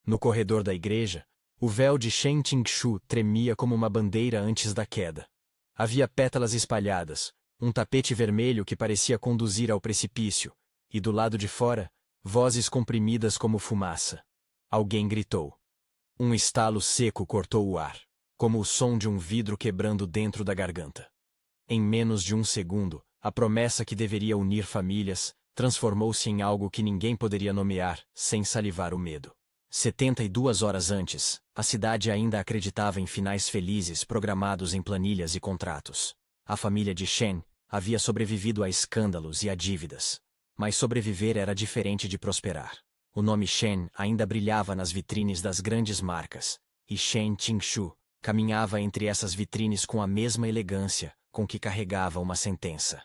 No corredor da igreja, o véu de Shen Tingshu tremia como uma bandeira antes da queda. Havia pétalas espalhadas, um tapete vermelho que parecia conduzir ao precipício, e do lado de fora, vozes comprimidas como fumaça. Alguém gritou. Um estalo seco cortou o ar, como o som de um vidro quebrando dentro da garganta. Em menos de um segundo, a promessa que deveria unir famílias transformou-se em algo que ninguém poderia nomear sem salivar o medo. 72 horas antes, a cidade ainda acreditava em finais felizes programados em planilhas e contratos. A família de Shen havia sobrevivido a escândalos e a dívidas. Mas sobreviver era diferente de prosperar. O nome Shen ainda brilhava nas vitrines das grandes marcas, e Shen Tingshu caminhava entre essas vitrines com a mesma elegância com que carregava uma sentença.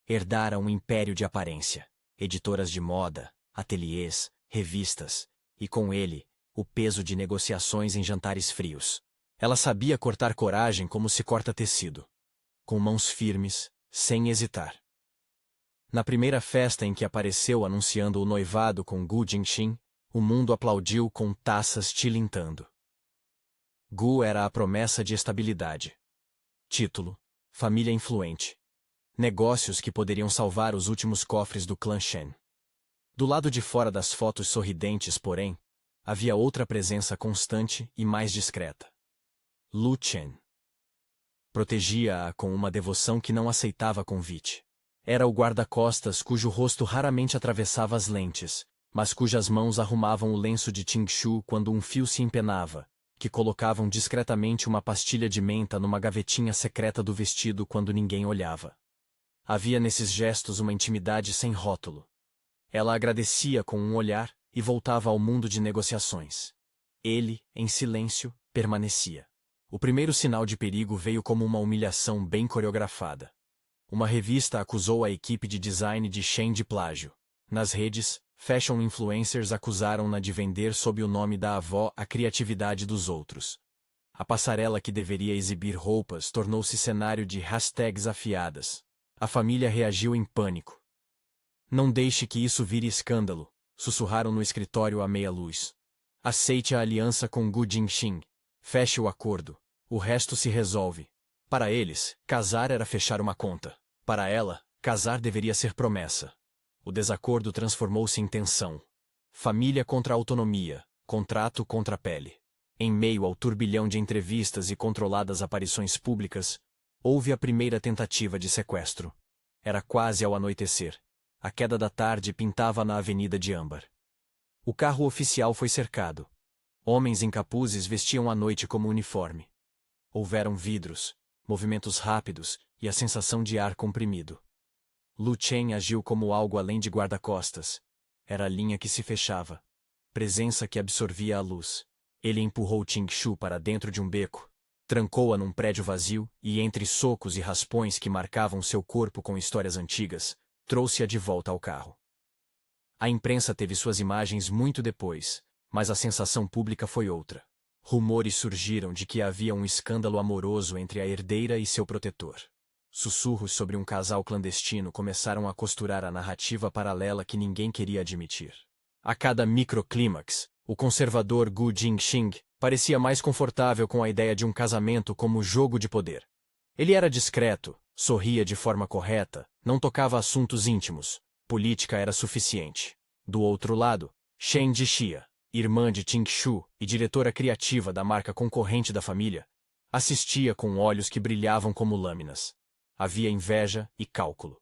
Herdara um império de aparência, editoras de moda, ateliês, revistas, e com ele, o peso de negociações em jantares frios. Ela sabia cortar coragem como se corta tecido. Com mãos firmes, sem hesitar. Na primeira festa em que apareceu anunciando o noivado com Gu Jingxin, o mundo aplaudiu com taças tilintando. Gu era a promessa de estabilidade. Título: família influente. Negócios que poderiam salvar os últimos cofres do clã Shen. Do lado de fora das fotos sorridentes, porém, havia outra presença constante e mais discreta. Lu Chen. Protegia-a com uma devoção que não aceitava convite. Era o guarda-costas cujo rosto raramente atravessava as lentes, mas cujas mãos arrumavam o lenço de Tingshu quando um fio se empenava, que colocavam discretamente uma pastilha de menta numa gavetinha secreta do vestido quando ninguém olhava. Havia nesses gestos uma intimidade sem rótulo. Ela agradecia com um olhar e voltava ao mundo de negociações. Ele, em silêncio, permanecia. O primeiro sinal de perigo veio como uma humilhação bem coreografada. Uma revista acusou a equipe de design de Shen de plágio. Nas redes, fashion influencers acusaram-na de vender sob o nome da avó a criatividade dos outros. A passarela que deveria exibir roupas tornou-se cenário de hashtags afiadas. A família reagiu em pânico. Não deixe que isso vire escândalo, sussurraram no escritório à meia luz. Aceite a aliança com Gu Jingxin. Feche o acordo. O resto se resolve. Para eles, casar era fechar uma conta. Para ela, casar deveria ser promessa. O desacordo transformou-se em tensão. Família contra autonomia, contrato contra pele. Em meio ao turbilhão de entrevistas e controladas aparições públicas, houve a primeira tentativa de sequestro. Era quase ao anoitecer. A queda da tarde pintava na avenida de âmbar. O carro oficial foi cercado. Homens em capuzes vestiam a noite como uniforme. Houveram vidros, movimentos rápidos e a sensação de ar comprimido. Lu Chen agiu como algo além de guarda-costas. Era a linha que se fechava. Presença que absorvia a luz. Ele empurrou Tingshu para dentro de um beco. Trancou-a num prédio vazio e, entre socos e raspões que marcavam seu corpo com histórias antigas, trouxe-a de volta ao carro. A imprensa teve suas imagens muito depois, mas a sensação pública foi outra. Rumores surgiram de que havia um escândalo amoroso entre a herdeira e seu protetor. Sussurros sobre um casal clandestino começaram a costurar a narrativa paralela que ninguém queria admitir. A cada microclímax, o conservador Gu Jingxin parecia mais confortável com a ideia de um casamento como jogo de poder. Ele era discreto, sorria de forma correta, não tocava assuntos íntimos. Política era suficiente. Do outro lado, Shen Jixia, irmã de Tingshu e diretora criativa da marca concorrente da família, assistia com olhos que brilhavam como lâminas. Havia inveja e cálculo.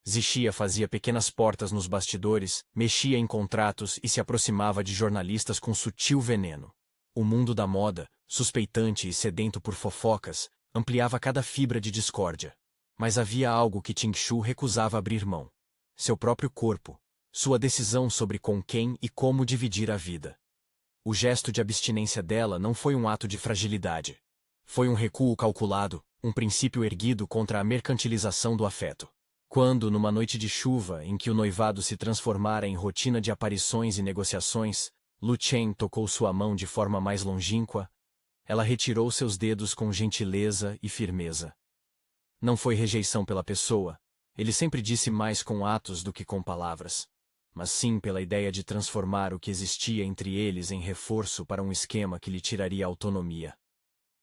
Zixia fazia pequenas portas nos bastidores, mexia em contratos e se aproximava de jornalistas com sutil veneno. O mundo da moda, suspeitante e sedento por fofocas, ampliava cada fibra de discórdia. Mas havia algo que Tingshu recusava abrir mão. Seu próprio corpo, sua decisão sobre com quem e como dividir a vida. O gesto de abstinência dela não foi um ato de fragilidade. Foi um recuo calculado, um princípio erguido contra a mercantilização do afeto. Quando, numa noite de chuva em que o noivado se transformara em rotina de aparições e negociações, Lu Chen tocou sua mão de forma mais longínqua, ela retirou seus dedos com gentileza e firmeza. Não foi rejeição pela pessoa, ele sempre disse mais com atos do que com palavras. mas sim pela ideia de transformar o que existia entre eles em reforço para um esquema que lhe tiraria autonomia.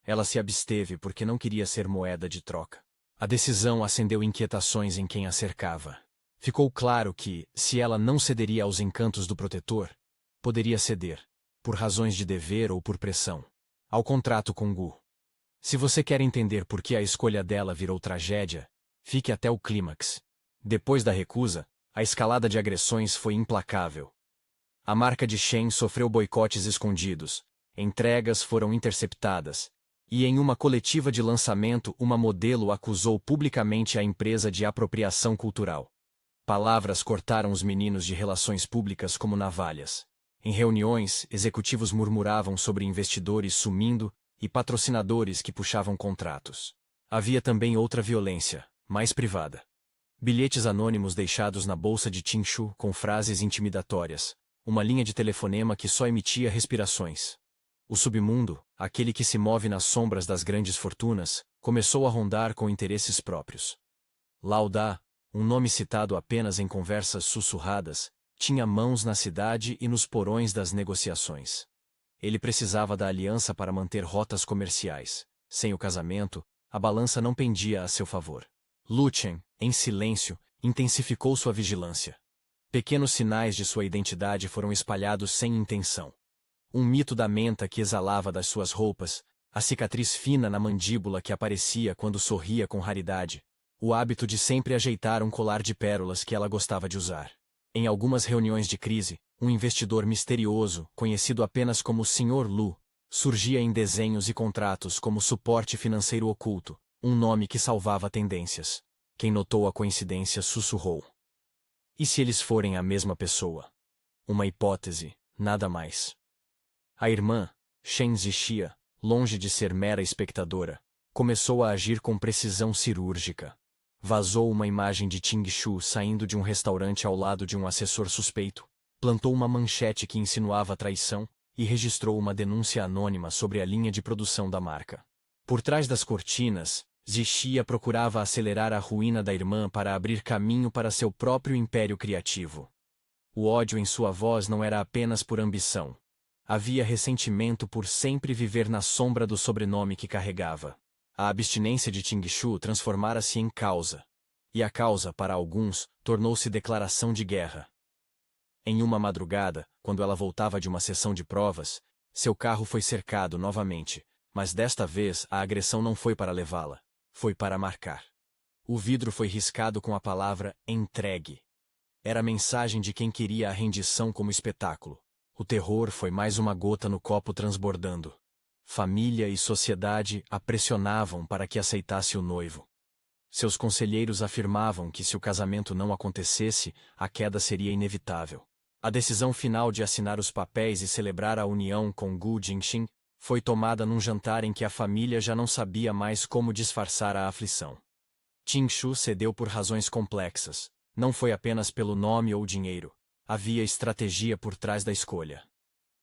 Ela se absteve porque não queria ser moeda de troca. A decisão acendeu inquietações em quem a cercava. Ficou claro que, se ela não cederia aos encantos do protetor, poderia ceder, por razões de dever ou por pressão, ao contrato com Gu. Se você quer entender por que a escolha dela virou tragédia, fique até o clímax. Depois da recusa, a escalada de agressões foi implacável. A marca de Shen sofreu boicotes escondidos, entregas foram interceptadas, e em uma coletiva de lançamento uma modelo acusou publicamente a empresa de apropriação cultural. Palavras cortaram os meninos de relações públicas como navalhas. Em reuniões, executivos murmuravam sobre investidores sumindo e patrocinadores que puxavam contratos. Havia também outra violência, mais privada. Bilhetes anônimos deixados na bolsa de Tingshu com frases intimidatórias, uma linha de telefonema que só emitia respirações. O submundo, aquele que se move nas sombras das grandes fortunas, começou a rondar com interesses próprios. Lao Da, um nome citado apenas em conversas sussurradas, tinha mãos na cidade e nos porões das negociações. Ele precisava da aliança para manter rotas comerciais. Sem o casamento, a balança não pendia a seu favor. Lu Chen, em silêncio, intensificou sua vigilância. Pequenos sinais de sua identidade foram espalhados sem intenção. Um mito da menta que exalava das suas roupas, a cicatriz fina na mandíbula que aparecia quando sorria com raridade, o hábito de sempre ajeitar um colar de pérolas que ela gostava de usar. Em algumas reuniões de crise, um investidor misterioso, conhecido apenas como Sr. Lu, surgia em desenhos e contratos como suporte financeiro oculto, um nome que salvava tendências. Quem notou a coincidência sussurrou. E se eles forem a mesma pessoa? Uma hipótese, nada mais. A irmã, Shen Zixia, longe de ser mera espectadora, começou a agir com precisão cirúrgica. Vazou uma imagem de Tingshu saindo de um restaurante ao lado de um assessor suspeito, plantou uma manchete que insinuava traição e registrou uma denúncia anônima sobre a linha de produção da marca. Por trás das cortinas, Zixia procurava acelerar a ruína da irmã para abrir caminho para seu próprio império criativo. O ódio em sua voz não era apenas por ambição. Havia ressentimento por sempre viver na sombra do sobrenome que carregava. A abstinência de Tingshu transformara-se em causa. E a causa, para alguns, tornou-se declaração de guerra. Em uma madrugada, quando ela voltava de uma sessão de provas, seu carro foi cercado novamente, mas desta vez a agressão não foi para levá-la, foi para marcar. O vidro foi riscado com a palavra entregue. Era a mensagem de quem queria a rendição como espetáculo. O terror foi mais uma gota no copo transbordando. Família e sociedade a pressionavam para que aceitasse o noivo. Seus conselheiros afirmavam que se o casamento não acontecesse, a queda seria inevitável. A decisão final de assinar os papéis e celebrar a união com Gu Jingxin foi tomada num jantar em que a família já não sabia mais como disfarçar a aflição. Tingshu cedeu por razões complexas. Não foi apenas pelo nome ou dinheiro. Havia estratégia por trás da escolha.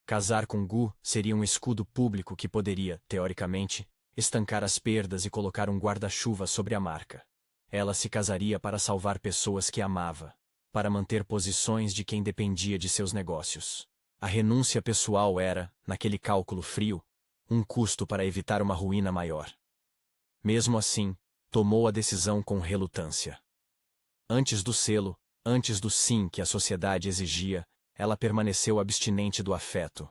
Casar com Gu seria um escudo público que poderia, teoricamente, estancar as perdas e colocar um guarda-chuva sobre a marca. Ela se casaria para salvar pessoas que amava, para manter posições de quem dependia de seus negócios. A renúncia pessoal era, naquele cálculo frio, um custo para evitar uma ruína maior. Mesmo assim, tomou a decisão com relutância. Antes do selo, antes do sim que a sociedade exigia, ela permaneceu abstinente do afeto.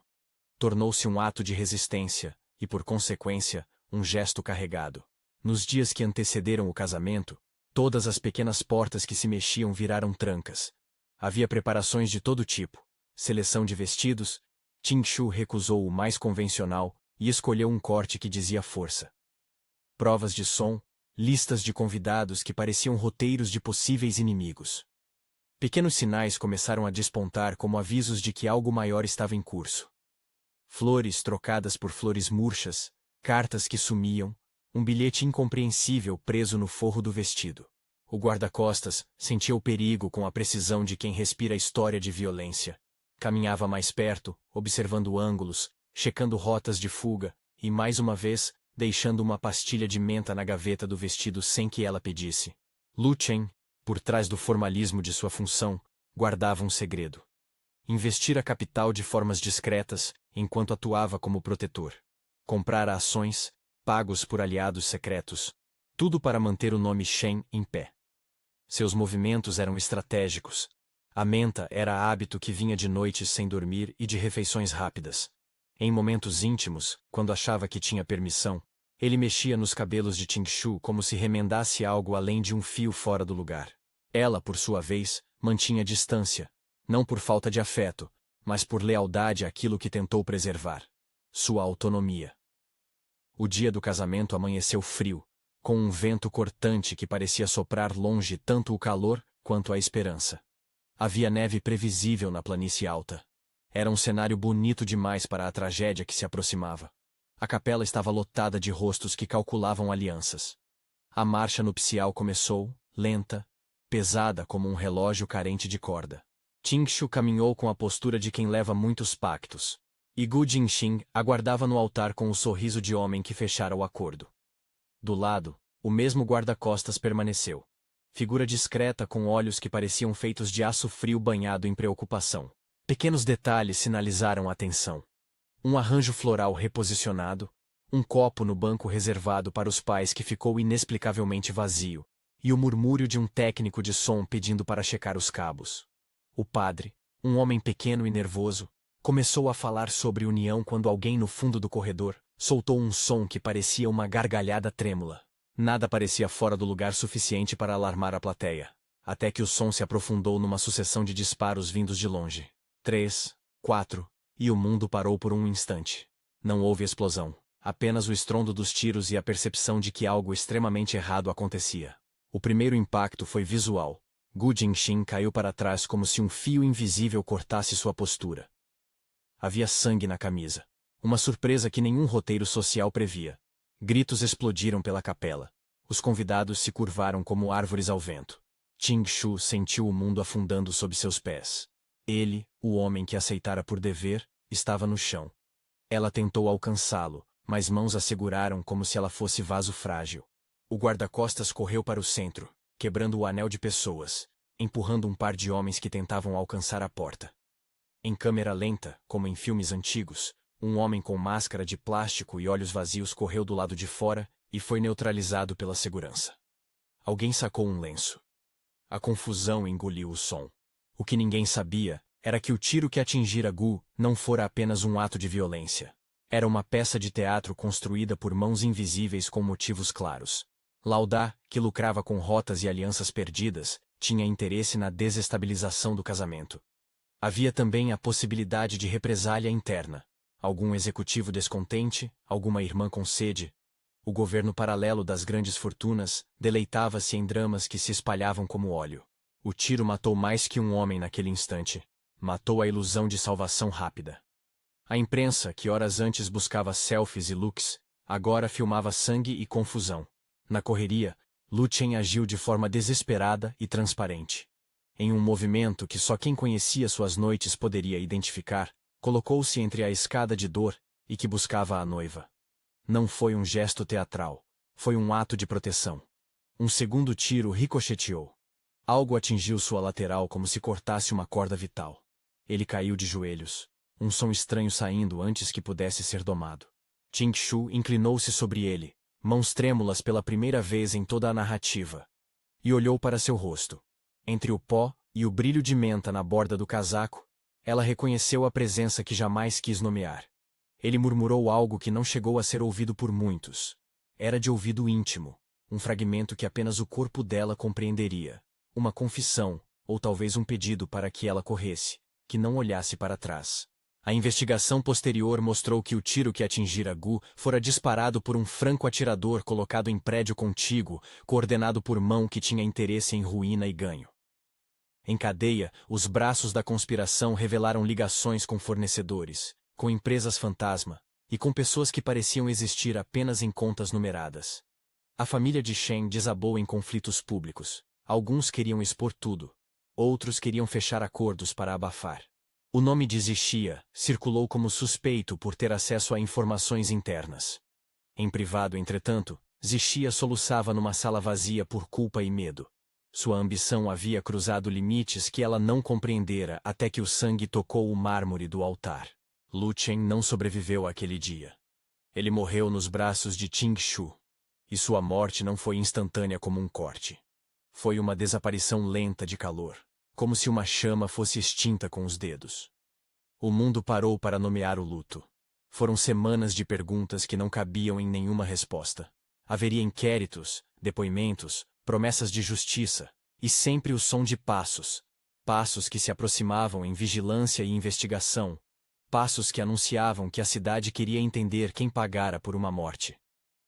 Tornou-se um ato de resistência, e por consequência, um gesto carregado. Nos dias que antecederam o casamento, todas as pequenas portas que se mexiam viraram trancas. Havia preparações de todo tipo. Seleção de vestidos, Tingshu recusou o mais convencional e escolheu um corte que dizia força. Provas de som, listas de convidados que pareciam roteiros de possíveis inimigos. Pequenos sinais começaram a despontar como avisos de que algo maior estava em curso. Flores trocadas por flores murchas, cartas que sumiam, um bilhete incompreensível preso no forro do vestido. O guarda-costas sentia o perigo com a precisão de quem respira a história de violência. Caminhava mais perto, observando ângulos, checando rotas de fuga, e mais uma vez, deixando uma pastilha de menta na gaveta do vestido sem que ela pedisse. Lu Chen, por trás do formalismo de sua função, guardava um segredo. Investir a capital de formas discretas, enquanto atuava como protetor. Comprar ações, pagos por aliados secretos. Tudo para manter o nome Shen em pé. Seus movimentos eram estratégicos. A menta era hábito que vinha de noites sem dormir e de refeições rápidas. Em momentos íntimos, quando achava que tinha permissão, ele mexia nos cabelos de Tingshu como se remendasse algo além de um fio fora do lugar. Ela, por sua vez, mantinha distância, não por falta de afeto, mas por lealdade àquilo que tentou preservar: sua autonomia. O dia do casamento amanheceu frio, com um vento cortante que parecia soprar longe tanto o calor quanto a esperança. Havia neve previsível na planície alta. Era um cenário bonito demais para a tragédia que se aproximava. A capela estava lotada de rostos que calculavam alianças. A marcha nupcial começou, lenta, pesada como um relógio carente de corda. Tingshu caminhou com a postura de quem leva muitos pactos. E Gu Jinxing aguardava no altar com o sorriso de homem que fechara o acordo. Do lado, o mesmo guarda-costas permaneceu. Figura discreta com olhos que pareciam feitos de aço frio banhado em preocupação. Pequenos detalhes sinalizaram a atenção. Um arranjo floral reposicionado, um copo no banco reservado para os pais que ficou inexplicavelmente vazio, e o murmúrio de um técnico de som pedindo para checar os cabos. O padre, um homem pequeno e nervoso, começou a falar sobre união quando alguém no fundo do corredor soltou um som que parecia uma gargalhada trêmula. Nada parecia fora do lugar suficiente para alarmar a plateia, até que o som se aprofundou numa sucessão de disparos vindos de longe. 3, 4, e o mundo parou por um instante. Não houve explosão, apenas o estrondo dos tiros e a percepção de que algo extremamente errado acontecia. O primeiro impacto foi visual. Gu Jinxing caiu para trás como se um fio invisível cortasse sua postura. Havia sangue na camisa. Uma surpresa que nenhum roteiro social previa. Gritos explodiram pela capela. Os convidados se curvaram como árvores ao vento. Tingshu sentiu o mundo afundando sob seus pés. Ele, o homem que aceitara por dever, estava no chão. Ela tentou alcançá-lo, mas mãos a seguraram como se ela fosse vaso frágil. O guarda-costas correu para o centro, quebrando o anel de pessoas, empurrando um par de homens que tentavam alcançar a porta. Em câmera lenta, como em filmes antigos, um homem com máscara de plástico e olhos vazios correu do lado de fora e foi neutralizado pela segurança. Alguém sacou um lenço. A confusão engoliu o som. O que ninguém sabia era que o tiro que atingira Gu não fora apenas um ato de violência. Era uma peça de teatro construída por mãos invisíveis com motivos claros. Laudá, que lucrava com rotas e alianças perdidas, tinha interesse na desestabilização do casamento. Havia também a possibilidade de represália interna. Algum executivo descontente, alguma irmã com sede. O governo paralelo das grandes fortunas deleitava-se em dramas que se espalhavam como óleo. O tiro matou mais que um homem naquele instante. Matou a ilusão de salvação rápida. A imprensa, que horas antes buscava selfies e looks, agora filmava sangue e confusão. Na correria, Lu Chen agiu de forma desesperada e transparente. Em um movimento que só quem conhecia suas noites poderia identificar, colocou-se entre a escada de dor e que buscava a noiva. Não foi um gesto teatral. Foi um ato de proteção. Um segundo tiro ricocheteou. Algo atingiu sua lateral como se cortasse uma corda vital. Ele caiu de joelhos, um som estranho saindo antes que pudesse ser domado. Tingshu inclinou-se sobre ele, mãos trêmulas pela primeira vez em toda a narrativa, e olhou para seu rosto. Entre o pó e o brilho de menta na borda do casaco, ela reconheceu a presença que jamais quis nomear. Ele murmurou algo que não chegou a ser ouvido por muitos. Era de ouvido íntimo, um fragmento que apenas o corpo dela compreenderia. Uma confissão, ou talvez um pedido para que ela corresse, que não olhasse para trás. A investigação posterior mostrou que o tiro que atingira Gu fora disparado por um franco-atirador colocado em prédio contíguo, coordenado por mão que tinha interesse em ruína e ganho. Em cadeia, os braços da conspiração revelaram ligações com fornecedores, com empresas fantasma, e com pessoas que pareciam existir apenas em contas numeradas. A família de Shen desabou em conflitos públicos. Alguns queriam expor tudo. Outros queriam fechar acordos para abafar. O nome de Zixia circulou como suspeito por ter acesso a informações internas. Em privado, entretanto, Zixia soluçava numa sala vazia por culpa e medo. Sua ambição havia cruzado limites que ela não compreendera até que o sangue tocou o mármore do altar. Lu Chen não sobreviveu àquele dia. Ele morreu nos braços de Ting Shu. E sua morte não foi instantânea como um corte. Foi uma desaparição lenta de calor, como se uma chama fosse extinta com os dedos. O mundo parou para nomear o luto. Foram semanas de perguntas que não cabiam em nenhuma resposta. Haveria inquéritos, depoimentos, promessas de justiça, e sempre o som de passos. Passos que se aproximavam em vigilância e investigação. Passos que anunciavam que a cidade queria entender quem pagara por uma morte.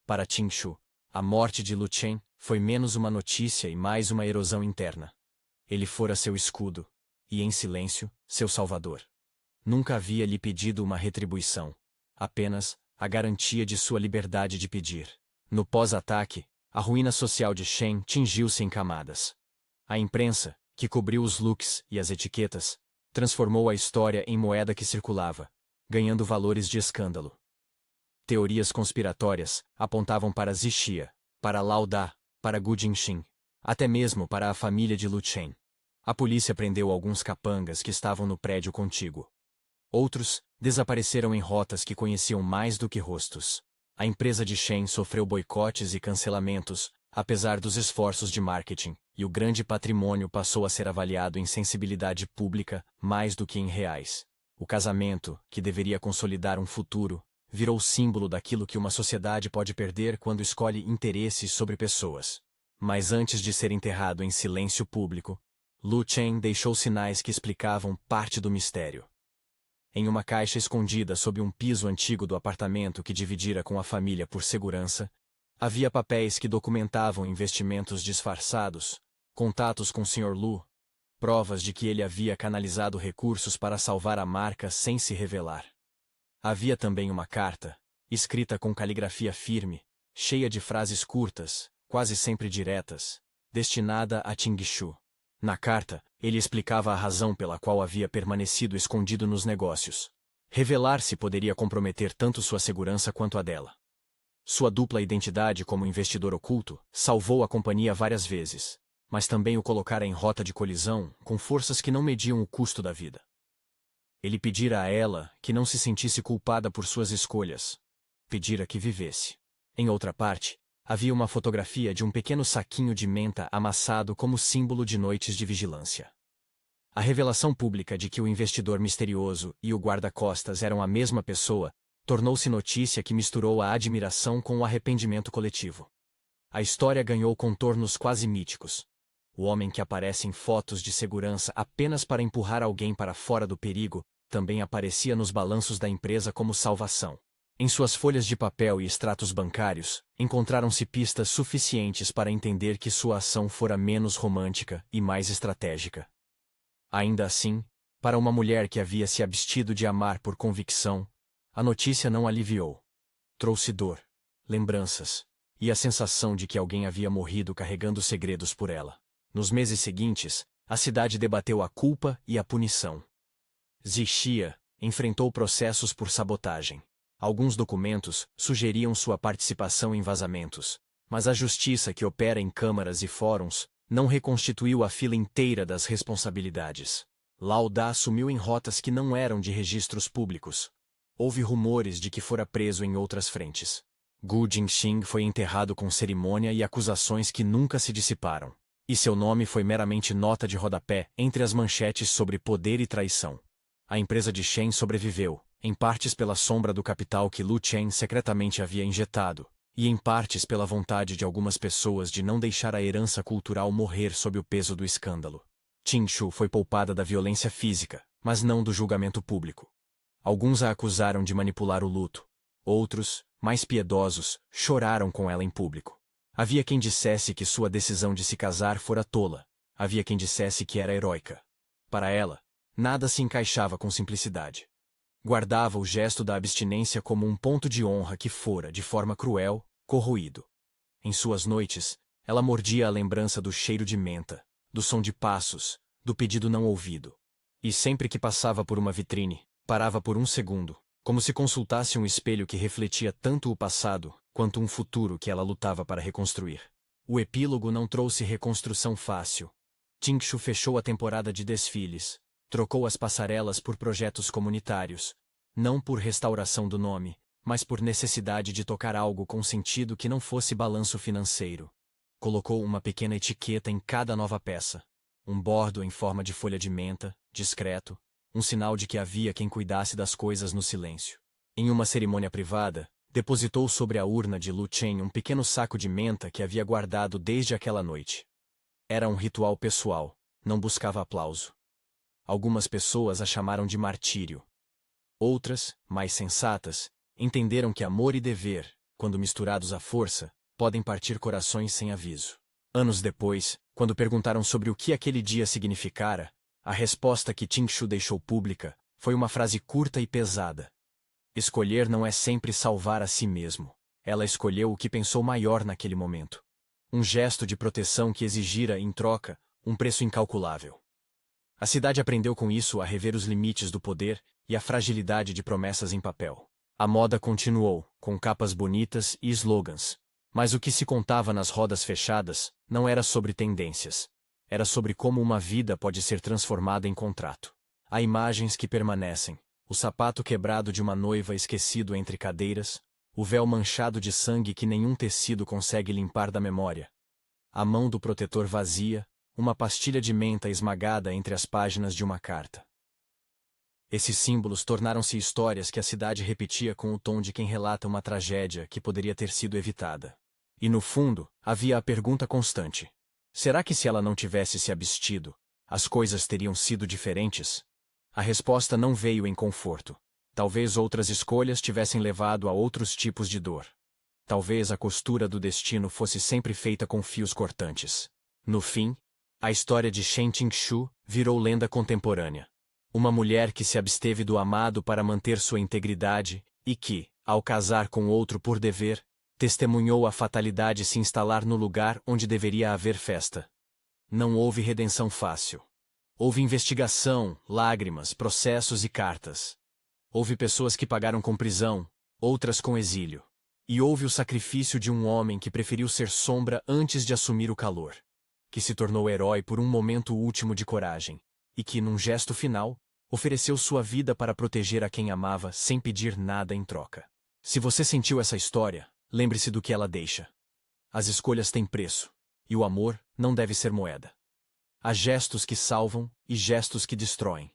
Para Ting Shu, a morte de Lu Chen foi menos uma notícia e mais uma erosão interna. Ele fora seu escudo, e em silêncio, seu salvador. Nunca havia lhe pedido uma retribuição, apenas a garantia de sua liberdade de pedir. No pós-ataque, a ruína social de Shen tingiu-se em camadas. A imprensa, que cobriu os looks e as etiquetas, transformou a história em moeda que circulava, ganhando valores de escândalo. Teorias conspiratórias apontavam para Zixia, para Lao Da, para Gu Jingxin, até mesmo para a família de Lu Chen. A polícia prendeu alguns capangas que estavam no prédio contíguo. Outros desapareceram em rotas que conheciam mais do que rostos. A empresa de Shen sofreu boicotes e cancelamentos, apesar dos esforços de marketing, e o grande patrimônio passou a ser avaliado em sensibilidade pública mais do que em reais. O casamento, que deveria consolidar um futuro, virou símbolo daquilo que uma sociedade pode perder quando escolhe interesses sobre pessoas. Mas antes de ser enterrado em silêncio público, Lu Chen deixou sinais que explicavam parte do mistério. Em uma caixa escondida sob um piso antigo do apartamento que dividira com a família por segurança, havia papéis que documentavam investimentos disfarçados, contatos com o Sr. Lu, provas de que ele havia canalizado recursos para salvar a marca sem se revelar. Havia também uma carta, escrita com caligrafia firme, cheia de frases curtas, quase sempre diretas, destinada a Ting Shu. Na carta, ele explicava a razão pela qual havia permanecido escondido nos negócios. Revelar-se poderia comprometer tanto sua segurança quanto a dela. Sua dupla identidade como investidor oculto salvou a companhia várias vezes, mas também o colocara em rota de colisão com forças que não mediam o custo da vida. Ele pedira a ela que não se sentisse culpada por suas escolhas. Pedira que vivesse. Em outra parte, havia uma fotografia de um pequeno saquinho de menta amassado como símbolo de noites de vigilância. A revelação pública de que o investidor misterioso e o guarda-costas eram a mesma pessoa tornou-se notícia que misturou a admiração com o arrependimento coletivo. A história ganhou contornos quase míticos. O homem que aparece em fotos de segurança apenas para empurrar alguém para fora do perigo também aparecia nos balanços da empresa como salvação. Em suas folhas de papel e extratos bancários, encontraram-se pistas suficientes para entender que sua ação fora menos romântica e mais estratégica. Ainda assim, para uma mulher que havia se abstido de amar por convicção, a notícia não aliviou. Trouxe dor, lembranças, e a sensação de que alguém havia morrido carregando segredos por ela. Nos meses seguintes, a cidade debateu a culpa e a punição. Zixia enfrentou processos por sabotagem. Alguns documentos sugeriam sua participação em vazamentos, mas a justiça que opera em câmaras e fóruns não reconstituiu a fila inteira das responsabilidades. Lao Da assumiu em rotas que não eram de registros públicos. Houve rumores de que fora preso em outras frentes. Gu Jingxin foi enterrado com cerimônia e acusações que nunca se dissiparam. E seu nome foi meramente nota de rodapé entre as manchetes sobre poder e traição. A empresa de Shen sobreviveu, em partes pela sombra do capital que Lu Chen secretamente havia injetado, e em partes pela vontade de algumas pessoas de não deixar a herança cultural morrer sob o peso do escândalo. Ting Shu foi poupada da violência física, mas não do julgamento público. Alguns a acusaram de manipular o luto. Outros, mais piedosos, choraram com ela em público. Havia quem dissesse que sua decisão de se casar fora tola. Havia quem dissesse que era heróica. Para ela, nada se encaixava com simplicidade. Guardava o gesto da abstinência como um ponto de honra que fora, de forma cruel, corroído. Em suas noites, ela mordia a lembrança do cheiro de menta, do som de passos, do pedido não ouvido. E sempre que passava por uma vitrine, parava por um segundo, como se consultasse um espelho que refletia tanto o passado, quanto um futuro que ela lutava para reconstruir. O epílogo não trouxe reconstrução fácil. Tingshu fechou a temporada de desfiles, trocou as passarelas por projetos comunitários, não por restauração do nome, mas por necessidade de tocar algo com sentido que não fosse balanço financeiro. Colocou uma pequena etiqueta em cada nova peça, um bordo em forma de folha de menta, discreto, um sinal de que havia quem cuidasse das coisas no silêncio. Em uma cerimônia privada, depositou sobre a urna de Lu Chen um pequeno saco de menta que havia guardado desde aquela noite. Era um ritual pessoal, não buscava aplauso. Algumas pessoas a chamaram de martírio. Outras, mais sensatas, entenderam que amor e dever, quando misturados à força, podem partir corações sem aviso. Anos depois, quando perguntaram sobre o que aquele dia significara, a resposta que Tingshu deixou pública foi uma frase curta e pesada. Escolher não é sempre salvar a si mesmo. Ela escolheu o que pensou maior naquele momento. Um gesto de proteção que exigira, em troca, um preço incalculável. A cidade aprendeu com isso a rever os limites do poder e a fragilidade de promessas em papel. A moda continuou, com capas bonitas e slogans. Mas o que se contava nas rodas fechadas não era sobre tendências. Era sobre como uma vida pode ser transformada em contrato. Há imagens que permanecem. O sapato quebrado de uma noiva esquecido entre cadeiras, o véu manchado de sangue que nenhum tecido consegue limpar da memória. A mão do protetor vazia, uma pastilha de menta esmagada entre as páginas de uma carta. Esses símbolos tornaram-se histórias que a cidade repetia com o tom de quem relata uma tragédia que poderia ter sido evitada. E no fundo, havia a pergunta constante: será que se ela não tivesse se abstido, as coisas teriam sido diferentes? A resposta não veio em conforto. Talvez outras escolhas tivessem levado a outros tipos de dor. Talvez a costura do destino fosse sempre feita com fios cortantes. No fim, a história de Shen Tingshu virou lenda contemporânea. Uma mulher que se absteve do amado para manter sua integridade e que, ao casar com outro por dever, testemunhou a fatalidade se instalar no lugar onde deveria haver festa. Não houve redenção fácil. Houve investigação, lágrimas, processos e cartas. Houve pessoas que pagaram com prisão, outras com exílio. E houve o sacrifício de um homem que preferiu ser sombra antes de assumir o calor. Que se tornou herói por um momento último de coragem. E que, num gesto final, ofereceu sua vida para proteger a quem amava sem pedir nada em troca. Se você sentiu essa história, lembre-se do que ela deixa. As escolhas têm preço. E o amor não deve ser moeda. Há gestos que salvam e gestos que destroem.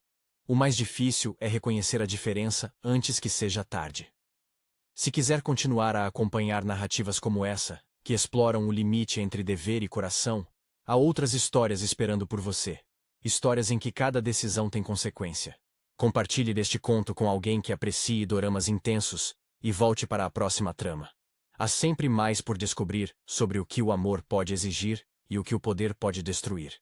O mais difícil é reconhecer a diferença antes que seja tarde. Se quiser continuar a acompanhar narrativas como essa, que exploram o limite entre dever e coração, há outras histórias esperando por você. Histórias em que cada decisão tem consequência. Compartilhe deste conto com alguém que aprecie doramas intensos e volte para a próxima trama. Há sempre mais por descobrir sobre o que o amor pode exigir e o que o poder pode destruir.